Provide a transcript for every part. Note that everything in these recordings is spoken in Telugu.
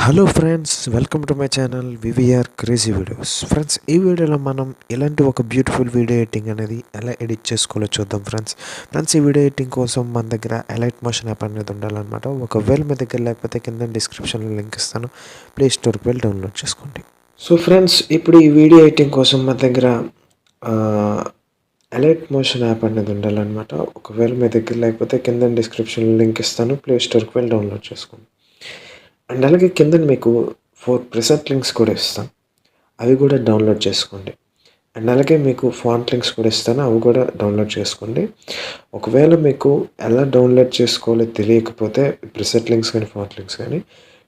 Hello friends, welcome to my channel VVR crazy videos. Friends, ఈ వీడియోలో మనం ఇలాంటి ఒక బ్యూటిఫుల్ వీడియో ఎడిటింగ్ అనేది ఎలా ఎడిట్ చేసుకోవాలో చూద్దాం. ఫ్రెండ్స్ ఈ వీడియో ఎడిటింగ్ కోసం మన దగ్గర ఎలైట్ మోషన్ యాప్ అనేది ఉండాలన్నమాట. ఒకవేళ మీ దగ్గర లేకపోతే కింద డిస్క్రిప్షన్లో లింక్ ఇస్తాను, ప్లే స్టోర్కి వెళ్ళి డౌన్లోడ్ చేసుకోండి. సో ఫ్రెండ్స్, ఇప్పుడు ఈ వీడియో ఎడిటింగ్ కోసం మన దగ్గర ఎలైట్ మోషన్ యాప్ అనేది ఉండాలన్నమాట. ఒకవేళ మీ దగ్గర లేకపోతే కింద డిస్క్రిప్షన్లో లింక్ ఇస్తాను, ప్లే స్టోర్కి వెళ్ళి డౌన్లోడ్ చేసుకోండి. అండ్ అలాగే కింద మీకు 4 ప్రిసెట్ లింక్స్ కూడా ఇస్తాను, అవి కూడా డౌన్లోడ్ చేసుకోండి. అండ్ అలాగే మీకు ఫాంట్ లింక్స్ కూడా ఇస్తాను, అవి కూడా డౌన్లోడ్ చేసుకోండి. ఒకవేళ మీకు ఎలా డౌన్లోడ్ చేసుకోవాలో తెలియకపోతే ప్రిసెట్ లింక్స్ కానీ ఫాంట్ లింక్స్ కానీ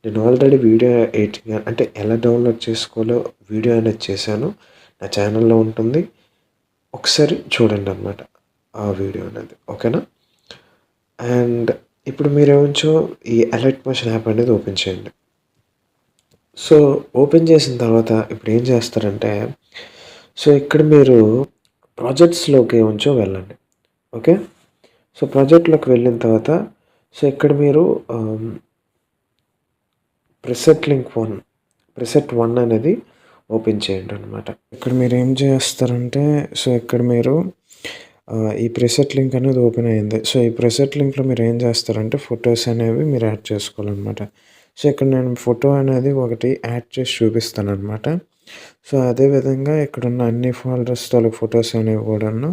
నేను ఆల్రెడీ వీడియో ఎడిటింగ్ అంటే ఎలా డౌన్లోడ్ చేసుకోవాలో వీడియో అనేది చేశాను, నా ఛానల్లో ఉంటుంది. ఒకసారి చూడండి అన్నమాట ఆ వీడియో అనేది, ఓకేనా. అండ్ ఇప్పుడు మీరేమో ఈ ఎలైట్ మోషన్ యాప్ అనేది ఓపెన్ చేయండి. సో ఓపెన్ చేసిన తర్వాత ఇప్పుడు ఏం చేస్తారంటే, సో ఇక్కడ మీరు ప్రాజెక్ట్స్లోకి వెళ్ళండి. ఓకే, సో ప్రాజెక్ట్లోకి వెళ్ళిన తర్వాత సో ఇక్కడ మీరు ప్రిసెట్ వన్ అనేది ఓపెన్ చేయండి అనమాట. ఇక్కడ మీరు ఏం చేస్తారంటే, సో ఇక్కడ మీరు ఈ ప్రిసెట్ లింక్ అనేది ఓపెన్ అయ్యింది. సో ఈ ప్రిసెట్ లింక్లో మీరు ఏం చేస్తారంటే ఫొటోస్ అనేవి మీరు యాడ్ చేసుకోవాలన్నమాట. సో ఇక్కడ నేను ఫోటో అనేది ఒకటి యాడ్ చేసి చూపిస్తాను అనమాట. సో అదేవిధంగా ఇక్కడ ఉన్న అన్ని ఫోల్డర్స్ తాలూకు ఫొటోస్ అనేవి కూడాను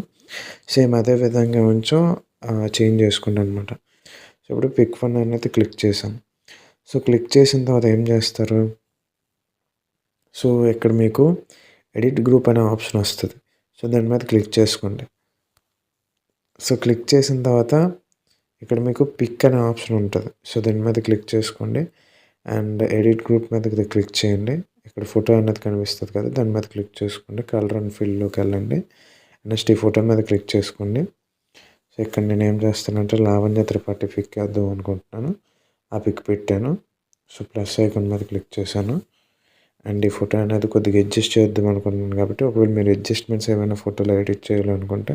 సేమ్ అదే విధంగా చేంజ్ చేసుకుంటాను అనమాట. సో ఇప్పుడు పిక్ వన్ అనేది క్లిక్ చేశాను. సో క్లిక్ చేసిన తర్వాత ఏం చేస్తారు, సో ఇక్కడ మీకు ఎడిట్ గ్రూప్ అనే ఆప్షన్ వస్తుంది. సో దాని మీద క్లిక్ చేసుకోండి. సో క్లిక్ చేసిన తర్వాత ఇక్కడ మీకు పిక్ అనే ఆప్షన్ ఉంటుంది. సో దాని మీద క్లిక్ చేసుకోండి అండ్ ఎడిట్ గ్రూప్ మీద క్లిక్ చేయండి. ఇక్కడ ఫోటో అనేది కనిపిస్తుంది కదా, దాని మీద క్లిక్ చేసుకోండి. కలర్ అండ్ ఫిల్లోకి వెళ్ళండి. నెక్స్ట్ ఈ ఫోటో మీద క్లిక్ చేసుకోండి. సో ఇక్కడ నేను ఏం చేస్తానంటే లావణ్య త్రిపాఠి పిక్ వేద్దాం అనుకుంటున్నాను, ఆ పిక్ పెట్టాను. సో ప్లస్ ఐకాన్ మీద క్లిక్ చేశాను అండ్ ఈ ఫోటో అనేది కొద్దిగా అడ్జస్ట్ చేద్దాం అనుకుంటున్నాను కాబట్టి ఒకవేళ మీరు అడ్జస్ట్మెంట్స్ ఏమైనా ఫోటోలో ఎడిట్ చేయాలనుకుంటే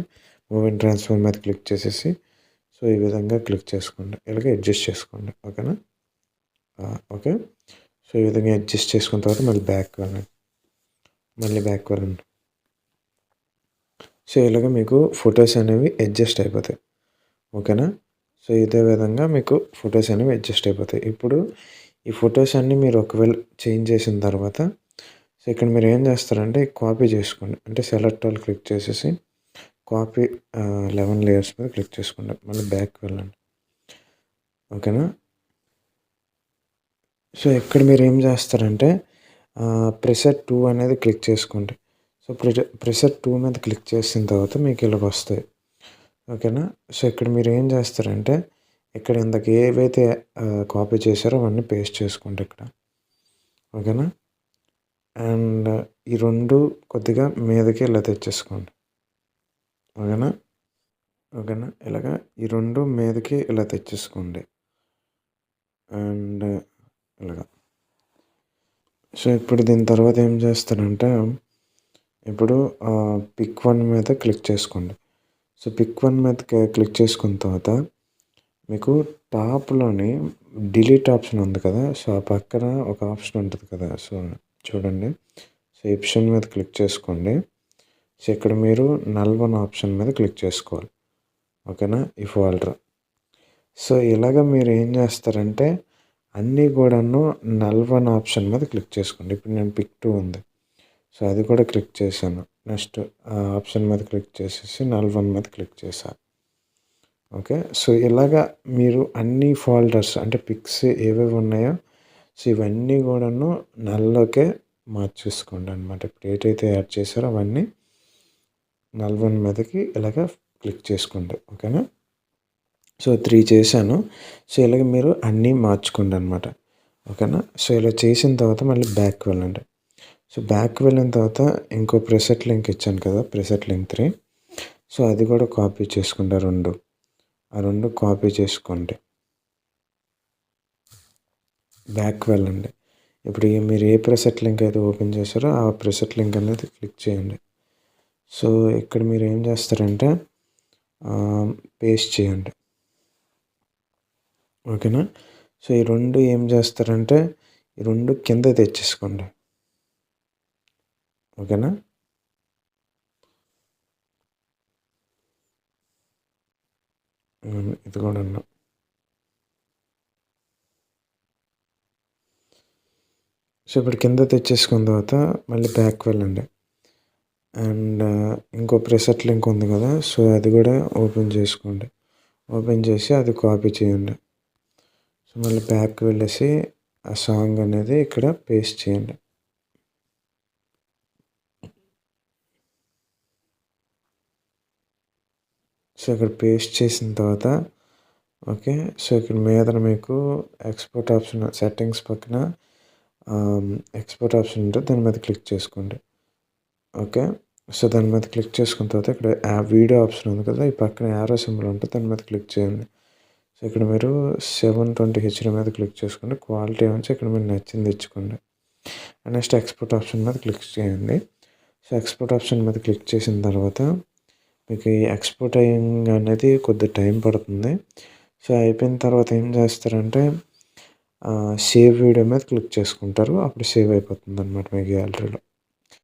మూవ్ అండ్ ట్రాన్స్ఫార్మ్ మీద క్లిక్ చేసేసి సో ఈ విధంగా క్లిక్ చేసుకోండి, ఇలాగే అడ్జస్ట్ చేసుకోండి, ఓకేనా. ఓకే, సో ఈ విధంగా అడ్జస్ట్ చేసుకున్న తర్వాత మళ్ళీ బ్యాక్ వెళ్ళండి. సో ఇలాగ మీకు ఫొటోస్ అనేవి అడ్జస్ట్ అయిపోతాయి, ఓకేనా. సో ఇదే విధంగా మీకు ఫొటోస్ అనేవి అడ్జస్ట్ అయిపోతాయి. ఇప్పుడు ఈ ఫొటోస్ అన్నీ మీరు ఒకవేళ చేంజ్ చేసిన తర్వాత సో ఇక్కడ మీరు ఏం చేస్తారంటే కాపీ చేసుకోండి. అంటే సెలెక్ట్ ఆల్ క్లిక్ చేసేసి కాపీ 11 లేయర్స్ మీద క్లిక్ చేసుకోండి, మళ్ళీ బ్యాక్ వెళ్ళండి, ఓకేనా. సో ఇక్కడ మీరు ఏం చేస్తారంటే ప్రిసెట్ 2 అనేది క్లిక్ చేసుకోండి. సో ప్రిసెట్ 2 మీద క్లిక్ చేసిన తర్వాత మీకు ఇలాగ వస్తాయి, ఓకేనా. సో ఇక్కడ మీరు ఏం చేస్తారంటే ఇక్కడ ఇందాక ఏవైతే కాపీ చేశారో అవన్నీ పేస్ట్ చేసుకోండి ఇక్కడ, ఓకేనా. అండ్ ఈ రెండు కొద్దిగా మీదకి ఇలా తెచ్చేసుకోండి, ఓకేనా. ఇలాగా ఈ రెండు మీదకి ఇలా తెచ్చేసుకోండి అండ్ ఇలాగా. సో ఇప్పుడు దీని తర్వాత ఏం చేస్తారంటే ఇప్పుడు పిక్ వన్ మీద క్లిక్ చేసుకోండి. సో పిక్ వన్ మీద క్లిక్ చేసుకున్న తర్వాత మీకు టాప్లోని డిలీట్ ఆప్షన్ ఉంది కదా, సో ఆ పక్కన ఒక ఆప్షన్ ఉంటుంది కదా, సో చూడండి. సో ఆప్షన్ మీద క్లిక్ చేసుకోండి. సో ఇక్కడ మీరు నల్1 ఆప్షన్ మీద క్లిక్ చేసుకోవాలి, ఓకేనా, ఈ ఫోల్డర్. సో ఇలాగ మీరు ఏం చేస్తారంటే అన్నీ కూడాను నల్1 ఆప్షన్ మీద క్లిక్ చేసుకోండి. ఇప్పుడు నేను పిక్ 2 ఉంది, సో అది కూడా క్లిక్ చేశాను. నెక్స్ట్ ఆ ఆప్షన్ మీద క్లిక్ చేసేసి నల్1 మీద క్లిక్ చేశాను, ఓకే. సో ఇలాగా మీరు అన్ని ఫోల్డర్స్ అంటే పిక్స్ ఏవేవి ఉన్నాయో సో ఇవన్నీ కూడాను నల్లోకే మార్చేసుకోండి అనమాట. ఇప్పుడు ఏదైతే యాడ్ చేశారో అవన్నీ నల్1 మీదకి ఇలాగ క్లిక్ చేసుకోండి, ఓకేనా. సో 3 చేశాను. సో ఇలాగ మీరు అన్నీ మార్చుకోండి అనమాట, ఓకేనా. సో ఇలా చేసిన తర్వాత మళ్ళీ బ్యాక్ వెళ్ళండి. సో బ్యాక్ వెళ్ళిన తర్వాత ఇంకో ప్రిసెట్ లింక్ ఇచ్చాను కదా, ప్రిసెట్ లింక్ 3. సో అది కూడా కాపీ చేసుకుంటా, ఆ రెండు కాపీ చేసుకోండి, బ్యాక్ వెళ్ళండి. ఇప్పుడు మీరు ఏ ప్రిసెట్ లింక్ అయితే ఓపెన్ చేశారో ఆ ప్రిసెట్ లింక్ అనేది క్లిక్ చేయండి. సో ఇక్కడ మీరు ఏం చేస్తారంటే పేస్ట్ చేయండి, ఓకేనా. సో ఈ రెండు ఏం చేస్తారంటే ఈ 2 కింద తెచ్చేసుకోండి. ఓకేనా? ఇది కూడాను. సో, ఇప్పుడు కింద తెచ్చేసుకున్న తర్వాత మళ్ళీ బ్యాక్ వెళ్ళండి. అండ్ ఇంకో ప్రెసెట్ లింక్ ఉంది కదా! సో, అది కూడా ఓపెన్ చేసుకోండి. ఓపెన్ చేసి అది కాపీ చేయండి. సో, మళ్ళీ బ్యాక్ వెళ్ళేసి ఆ సాంగ్ అనేది ఇక్కడ పేస్ట్ చేయండి. సో, ఇక్కడ పేస్ట్ చేసిన తర్వాత ఓకే. సో, ఇక్కడ మీదన మీకు ఎక్స్‌పోర్ట్ ఆప్షన్ సెట్టింగ్స్ పక్కన ఎక్స్‌పోర్ట్ ఆప్షన్ ఉంటది. దాని మీద క్లిక్ చేసుకోండి. ఓకే. సో, దాని మీద క్లిక్ చేసుకున్న తర్వాత ఇక్కడ వీడియో ఆప్షన్ ఉంది కదా! ఈ పక్కన యారో సింబల్ ఉంటది. దాని మీద క్లిక్ చేయండి. సో, ఇక్కడ మీరు 720 హెచ్‌డీ మీద క్లిక్ చేసుకోండి. క్వాలిటీ ఏమొచ్చి ఇక్కడ మీరు నచ్చింది ఇచ్చుకోండి. నెక్స్ట్ ఎక్స్‌పోర్ట్ ఆప్షన్ మీద క్లిక్ చేయండి. సో, ఎక్స్‌పోర్ట్ ఆప్షన్ మీద క్లిక్ చేసిన తర్వాత మీకు ఈ ఎక్స్‌పోర్ట్ అనేది కొద్దిగా టైం పడుతుంది. సో, అయిపోయిన తర్వాత ఏం చేస్తారంటే సేవ్ వీడియో మీద క్లిక్ చేసుకుంటారు. అప్పుడు సేవ్ అయిపోతుందనమాట మీ గ్యాలరీలో.